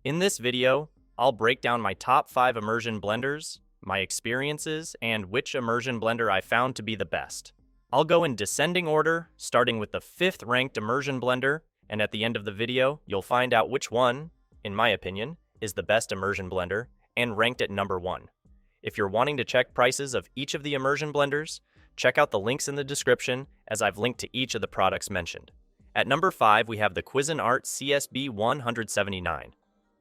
In this video, I'll break down my top 5 immersion blenders, my experiences, and which immersion blender I found to be the best. I'll go in descending order, starting with the 5th ranked immersion blender, and at the end of the video, you'll find out which one, in my opinion, is the best immersion blender and ranked at number 1. If you're wanting to check prices of each of the immersion blenders, check out the links in the description as I've linked to each of the products mentioned. At number 5, we have the Cuisinart CSB-179.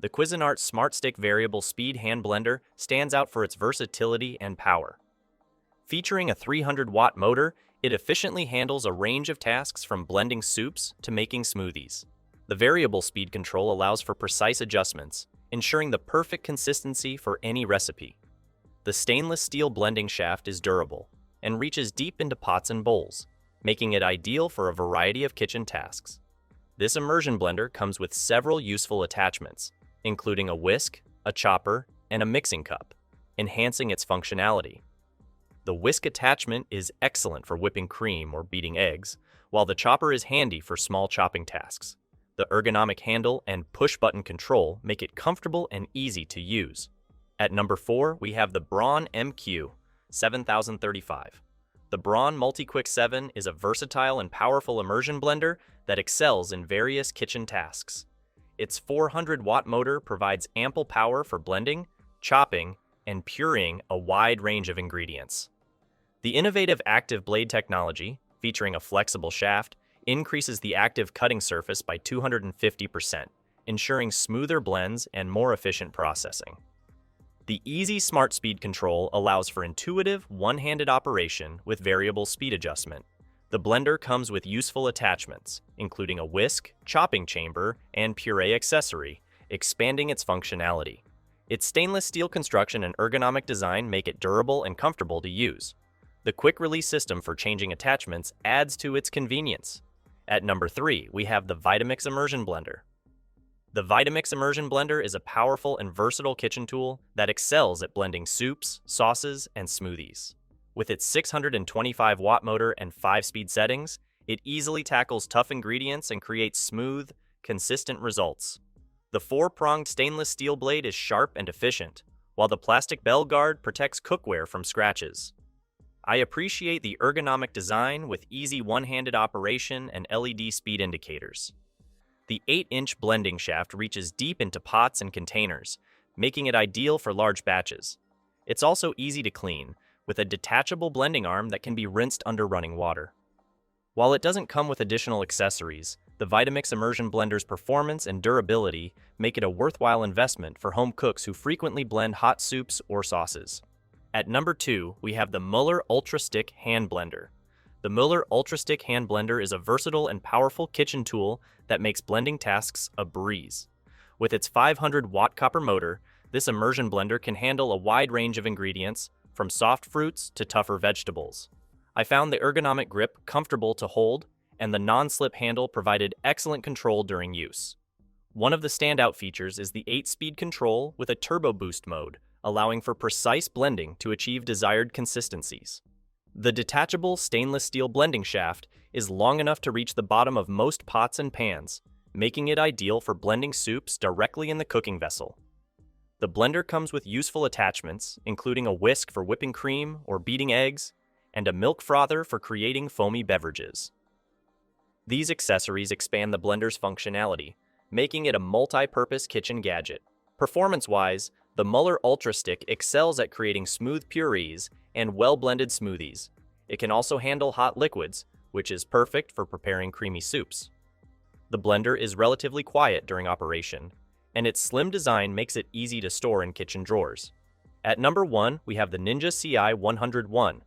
The Cuisinart Smart Stick Variable Speed Hand Blender stands out for its versatility and power. Featuring a 300-watt motor, it efficiently handles a range of tasks from blending soups to making smoothies. The variable speed control allows for precise adjustments, ensuring the perfect consistency for any recipe. The stainless steel blending shaft is durable and reaches deep into pots and bowls, making it ideal for a variety of kitchen tasks. This immersion blender comes with several useful attachments, including a whisk, a chopper, and a mixing cup, enhancing its functionality. The whisk attachment is excellent for whipping cream or beating eggs, while the chopper is handy for small chopping tasks. The ergonomic handle and push-button control make it comfortable and easy to use. At number 4, we have the Braun MQ7035. The Braun Multi-Quick 7 is a versatile and powerful immersion blender that excels in various kitchen tasks. Its 400-watt motor provides ample power for blending, chopping, and pureeing a wide range of ingredients. The innovative active blade technology, featuring a flexible shaft, increases the active cutting surface by 250%, ensuring smoother blends and more efficient processing. The easy smart speed control allows for intuitive, one-handed operation with variable speed adjustment. The blender comes with useful attachments, including a whisk, chopping chamber, and puree accessory, expanding its functionality. Its stainless steel construction and ergonomic design make it durable and comfortable to use. The quick-release system for changing attachments adds to its convenience. At number 3, we have the Vitamix Immersion Blender. The Vitamix Immersion Blender is a powerful and versatile kitchen tool that excels at blending soups, sauces, and smoothies. With its 625-watt motor and 5-speed settings, it easily tackles tough ingredients and creates smooth, consistent results. The 4-pronged stainless steel blade is sharp and efficient, while the plastic bell guard protects cookware from scratches. I appreciate the ergonomic design with easy one-handed operation and LED speed indicators. The 8-inch blending shaft reaches deep into pots and containers, making it ideal for large batches. It's also easy to clean, with a detachable blending arm that can be rinsed under running water. While it doesn't come with additional accessories, the Vitamix Immersion Blender's performance and durability make it a worthwhile investment for home cooks who frequently blend hot soups or sauces. At number 2, we have the Mueller Ultra Stick Hand Blender. The Mueller Ultra Stick Hand Blender is a versatile and powerful kitchen tool that makes blending tasks a breeze. With its 500-watt copper motor, this immersion blender can handle a wide range of ingredients, from soft fruits to tougher vegetables. I found the ergonomic grip comfortable to hold, and the non-slip handle provided excellent control during use. One of the standout features is the 8-speed control with a turbo boost mode, allowing for precise blending to achieve desired consistencies. The detachable stainless steel blending shaft is long enough to reach the bottom of most pots and pans, making it ideal for blending soups directly in the cooking vessel. The blender comes with useful attachments, including a whisk for whipping cream or beating eggs, and a milk frother for creating foamy beverages. These accessories expand the blender's functionality, making it a multi-purpose kitchen gadget. Performance-wise, the Mueller Ultra Stick excels at creating smooth purees and well-blended smoothies. It can also handle hot liquids, which is perfect for preparing creamy soups. The blender is relatively quiet during operation, and its slim design makes it easy to store in kitchen drawers. At number 1, we have the Ninja CI-101.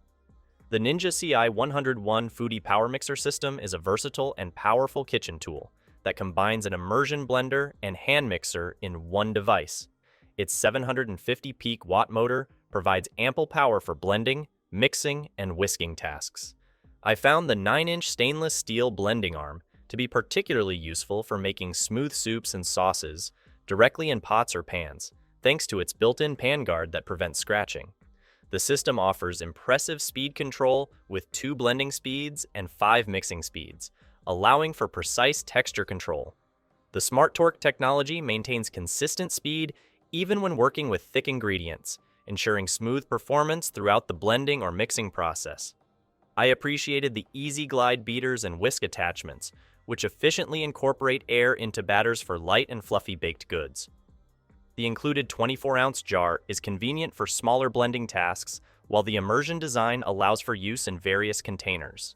The Ninja CI-101 Foodie Power Mixer System is a versatile and powerful kitchen tool that combines an immersion blender and hand mixer in one device. Its 750 peak watt motor provides ample power for blending, mixing, and whisking tasks. I found the 9-inch stainless steel blending arm to be particularly useful for making smooth soups and sauces directly in pots or pans, thanks to its built-in pan guard that prevents scratching. The system offers impressive speed control with 2 blending speeds and 5 mixing speeds, allowing for precise texture control. The Smart Torque technology maintains consistent speed even when working with thick ingredients, ensuring smooth performance throughout the blending or mixing process. I appreciated the easy glide beaters and whisk attachments, which efficiently incorporate air into batters for light and fluffy baked goods. The included 24-ounce jar is convenient for smaller blending tasks, while the Immersion design allows for use in various containers.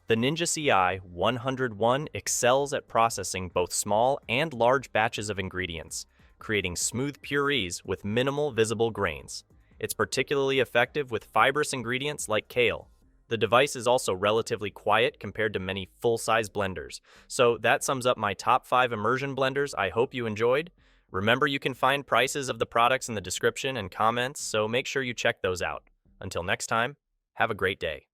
The Ninja CI 101 excels at processing both small and large batches of ingredients, creating smooth purees with minimal visible grains. It's particularly effective with fibrous ingredients like kale. The device is also relatively quiet compared to many full-size blenders. So that sums up my top 5 Immersion blenders I hope you enjoyed. Remember, you can find prices of the products in the description and comments, so make sure you check those out. Until next time, have a great day.